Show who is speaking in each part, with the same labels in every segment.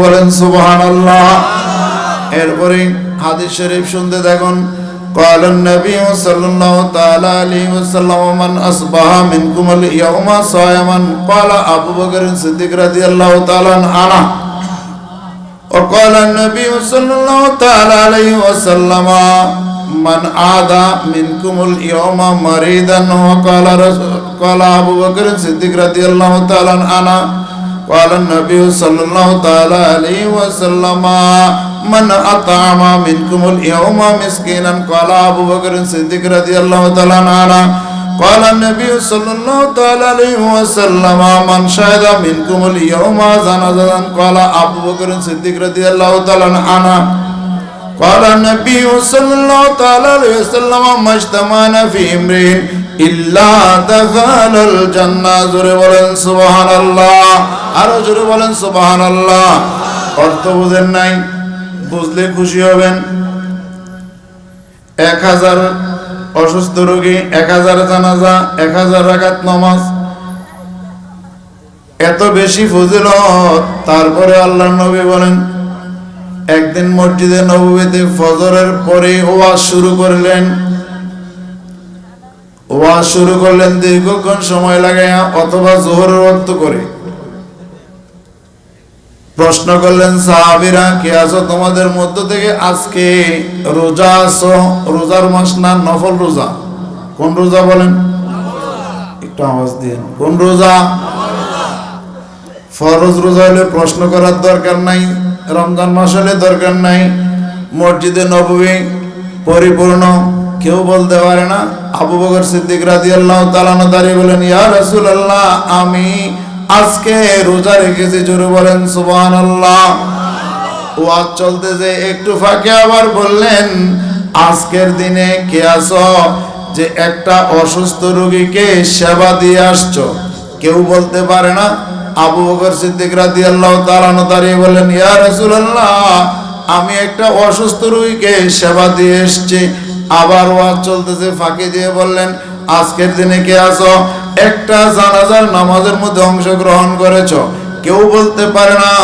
Speaker 1: বলেন সুবহানাল্লাহ। এরপরে হাদিস শরীফ শুনতে দেখুন, قال النبي صلى الله تعالى عليه وسلم من أصبح منكم اليوم صائما قال أبو بكر الصديق رضي الله تعالى عنه وقال النبي صلى الله تعالى عليه وسلم من عاد منكم اليوم مريضا قال أبو بكر الصديق رضي الله تعالى عنه قال النبي صلى الله تعالى عليه وسلم من أطعم منكم اليوم مسكينا قال أبو بكر الصديق رضي الله تعالى عنه قال النبي صلى الله تعالى عليه وسلم من شهد منكم اليوم جنازة قال أبو بكر الصديق رضي الله تعالى عنه قال النبي صلى الله تعالى عليه وسلم ما اجتمعنا في امرئ إلا دخل الجنة জোরে বলেন সুবহানাল্লাহ, আরো জোরে বলেন সুবহানাল্লাহ। অর্থ বুঝেন নাই? বুঝলে খুশি হবেন। 1000 অসুস্থ রোগী, 1000 জানাজা, 1000 রাকাত নামাজ, এত বেশি ফজিলত। তারপরে আল্লাহর নবী বলেন, একদিন মসজিদে নববীতে ফজরের পরে ওয়াজ শুরু করলেন দীর্ঘক্ষণ সময় লাগাইয়া, অথবা জোহরের ওয়াক্ত করে। প্রশ্ন করলেন সাহাবীরা, কে আছো তোমাদের মধ্য থেকে আজকে রোজা আছো? রোজার মাস না নফল রোজা? কোন রোজা বলেন? একটু আওয়াজ দিন। কোন রোজা? ফরজ রোজা হলে প্রশ্ন করার দরকার নাই, রমজান মাস হলে দরকার নাই। মসজিদে নববী পরিপূর্ণ, কেউ বলতে পারে না। আবু বকর সিদ্দিক রাদিয়াল্লাহু তাআলা দাঁড়িয়ে বলেন, ইয়া রাসূলুল্লাহ, আমি আজকে রোজা রেখেছি। জোরে বলেন সুবহানাল্লাহ। ওয়াজ চলতেছে, একটু ফাঁকে আবার বললেন, আজকের দিনে কে আছো যে একটা অসুস্থ রোগীকে সেবা দিয়ে আসছো? কেউ বলতে পারে না। আবু বকর সিদ্দিক রাদিয়াল্লাহু তাআলা দাঁড়িয়ে বলেন, ইয়া রাসূলুল্লাহ, আমি একটা অসুস্থ রোগীকে সেবা দিয়ে এসেছি। আবার ওয়াজ চলতেছে, ফাঁকি দিয়ে বললেন, আজকের দিনে কে আছো একটা জানাজার নামাজের মধ্যে অংশগ্রহণ করেছো? কেউ বলতে পারে না।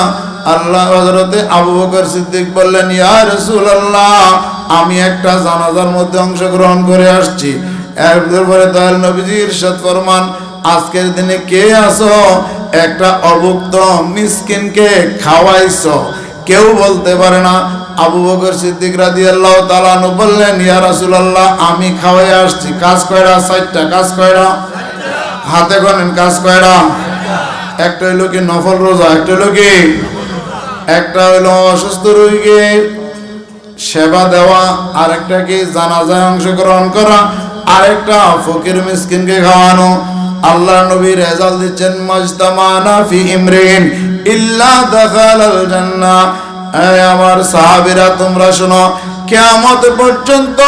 Speaker 1: আল্লাহ হযরতে আবু বকর সিদ্দিক বললেন, ইয়া রাসূলুল্লাহ, আমি একটা জানাজার মধ্যে অংশগ্রহণ করে আসছি। এরপরে দয়াল নবীজি ইরশাদ ফরমান, আজকের দিনে কে আছো একটা অভুক্ত মিসকিনকে খাওয়াইছো? কেউ বলতে পারে না। আবু বকর সিদ্দিক রাদিয়াল্লাহু তাআলা আনহু বললেন, ইয়া রাসূলুল্লাহ, আমি খাওয়াই আসছি। কাজ কয়টা? 4টা। কাজ কয়টা? হাতে গনেন। কাজ কয়টা? একটা হইলো কি নফল রোজা, একটা হইলো কি, একটা হইলো অসুস্থ রোগীকে সেবা দেওয়া, আরেকটা কি জানাজায় অংশগ্রহণ করা, আরেকটা ফকির মিসকিনকে খাওয়ানো। আল্লাহ নবী রেজাল্ট দিচ্ছেন, মাজতামানা ফি ইমরিন ইল্লা দাখালাল জান্নাহ। আমার সাহাবীরা, তোমরা শোনো, কিয়ামত পর্যন্ত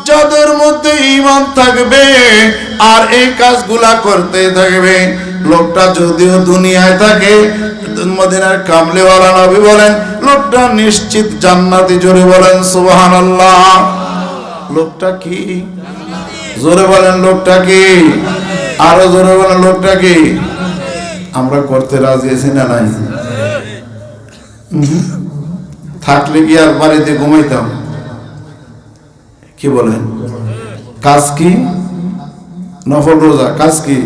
Speaker 1: যাদের মধ্যে ঈমান থাকবে আর এই কাজগুলা করতে থাকবে, লোকটা যদিও দুনিয়ায় থাকে, মদিনার কামলিওয়ালা নবী বলেন, লোকটা নিশ্চিত জান্নাতি। জোরে বলেন সুবহানাল্লাহ। লোকটা কি? জোরে বলেন, লোকটা কি? আরো জোরে বলেন, লোকটা কি? আমরা করতে রাজি আছি না নাই? থাকলে কি আর বাড়িতে ঘুমাইতাম? কি বলেন? কাজ কি? নফল রোজা। কাজ কি?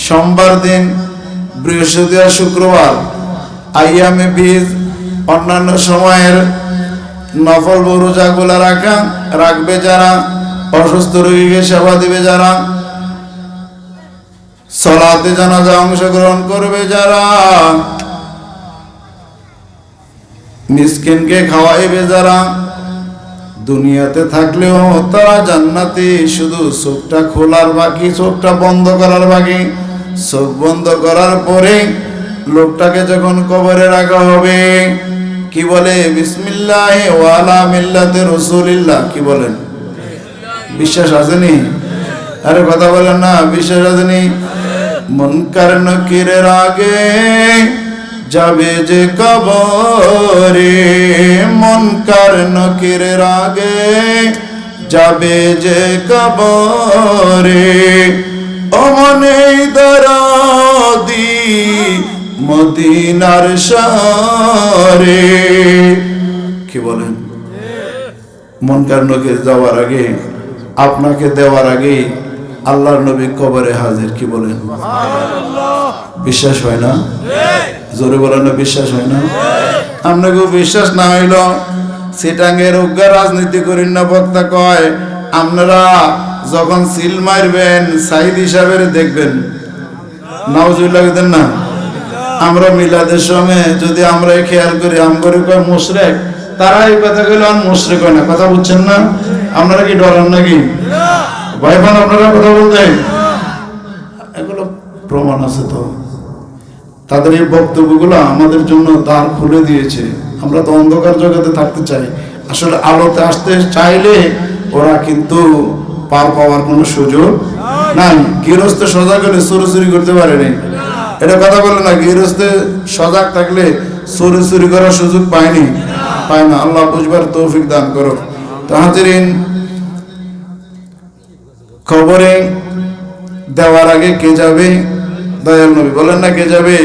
Speaker 1: সোমবার দিন, বৃহস্পতিবার, শুক্রবার, আইয়ামে বীজ, অন্যান্য সময়ের নফল রোজাগুলা রাখবে যারা, অসুস্থ রোগীকে সেবা দিবে যারা, সালাতে জানাজা অংশগ্রহণ করবে যারা, মিসকিনকে খাওয়াইবে যারা, দুনিয়াতে থাকলেও তারা জান্নাতি। শুধু চোখটা খোলার বাকি, চোখটা বন্ধ করার বাকি। চোখ বন্ধ করার পরে লোকটাকে যখন কবরে রাখা হবে, কি বলে? বিসমিল্লাহি ওয়া আলা মিল্লাতি রাসূলিল্লাহ। কি বলেন? বিশ্বাস আসেনি? আরে কথা বলেন না, বিশ্বাস আসেনি? মুনকার নাকিরের আগে যাবে যে কবরে, মুনকার নাকিরের আগে যাবে যে কবরে, ও মনে দরদি মদিনার শহরে। কি বলেন? মুনকার নকির যাওয়ার আগে, আপনাকে দেওয়ার আগে আল্লাহর নবী কবরে হাজির। কি বলেন? বিশ্বাস হয় না? জোরে বলেন না, বিশ্বাস হয় না? আপনাকেও বিশ্বাস না হইল সিটাঙ্গের উগ্র রাজনীতি করেন না। বক্তা কয় আপনারা যখন সিল মারবেন সাইদ হিসাবের দেখবেন। নাউজুবিল্লাহ দেন না। আমরা মিলাদের সময় যদি আমরা খেয়াল করি আমগরে কয় মুশরিক, তারা এই কথা কইলে আর মুশরিক হয় না। কথা বুঝছেন না? আপনারা কি ডরান নাকি? ভয় পান আপনারা কথা বলতে? এগুলো প্রমাণ আছে তো। তাদের এই বক্তব্যগুলো আমাদের জন্য দ্বার খুলে দিয়েছে। আমরা তো অন্ধকার জগতে থাকতে চাই, আসলে আলোতে আসতে চাইলে ওরা কিন্তু পার পাওয়ার কোনো সুযোগ নাই। গৃহস্থ সজাগ হলে চুরি করতে পারেনি, এটা কথা বলে না। গৃহস্থ সজাগ থাকলে চুরি করার সুযোগ পায় না। আল্লাহ বুঝবার তৌফিক দান করো। তো হাজিরিন, খবরে দেওয়ার আগে কে যাবে? দয়াল নবী বলেন না, কে যাবে?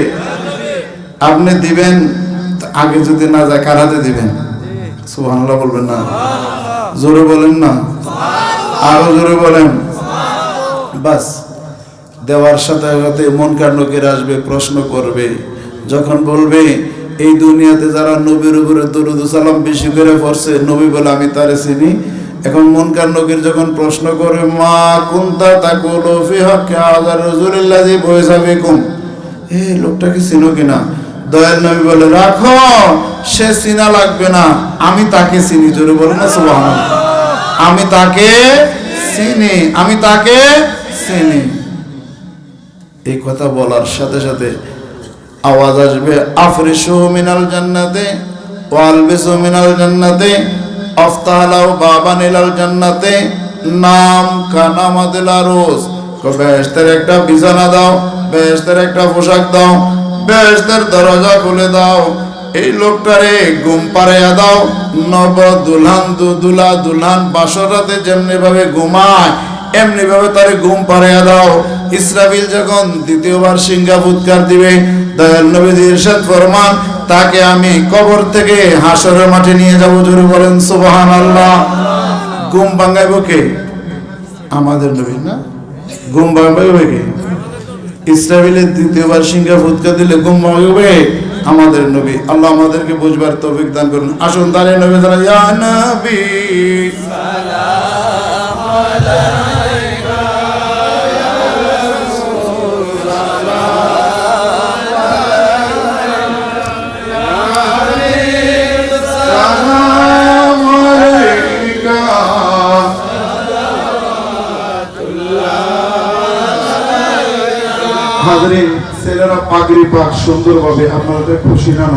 Speaker 1: আপনি দিবেন, আগে যদি না যায় কার হাতে দিবেন? সুবহানাল্লাহ বলবেন না? জোরে বলেন না, আরো জোরে বলেন। বাস দেওয়ার সাথে সাথে মুনকার নকির আসবে, প্রশ্ন করবে। যখন বলবে এই দুনিয়াতে যারা নবীর উপরে দরুদ সালাম বেশি করে পড়ছে, নবী বলে আমি তারে চিনি। এখন মুনকার নকির যখন প্রশ্ন করে মা কুনতা তাকুলু ফি হাক্কি হাযার রাসূলিল্লাযী বুইসা বিকুম, এই লোকটাকে চিনো কিনা? দয়াল নবী বলে রাখো, সে চিনা লাগবে না, আমি তাকে চিনি। জোরে বলে না সুবহানাল্লাহ। আমি তাকে চিনি। এই কথা বলার সাথে সাথে আওয়াজ আসবে আফরিশু মিনাল জান্নাতে ওয়ালবিসু মিনাল জান্নাতে আফতালাউ বাবান ইলাল জান্নাতে নাম কানামাদিল আরুজ। বেহেশতের একটা বিছানা দাও, বেহেশতের একটা পোশাক দাও, বেহেশতের দরজা খুলে দাও। এই লোকটারে ঘুম পাড়াইয়া দাও। নব দুলহান বাসর রাতে যেমনি ভাবে ঘুমায় এমনি ভাবে তারে ঘুম পাড়াইয়া দাও। ইসরাফিল যখন দ্বিতীয়বার সিংহা ফুৎকার দিবে, দয়াল নবীজি ইরশাদ ফরমান তাকে আমি কবর থেকে হাসরের মাঠে নিয়ে যাব। জোরে বলেন সুবহানাল্লাহ। ঘুম ভাঙাইব কে? আমাদের নবী না? ঘুম ভাঙাইবে কে? ইসরাফিলের দ্বিতীয়বার সিংহা ফুৎকার দিলে ঘুম ভাঙাইবে আমাদের নবী। আল্লাহ আমাদেরকে বুঝবার তৌফিক দান করুন। আসুন তারে নবী জানা ইয়া নবী সালাম আলাইকা ইয়া রাসূলুল্লাহ সালাম আলাইকা হাজরিন, ছেলেরা পাগড়ি পাক সুন্দরভাবে, আপনারা খুশি না?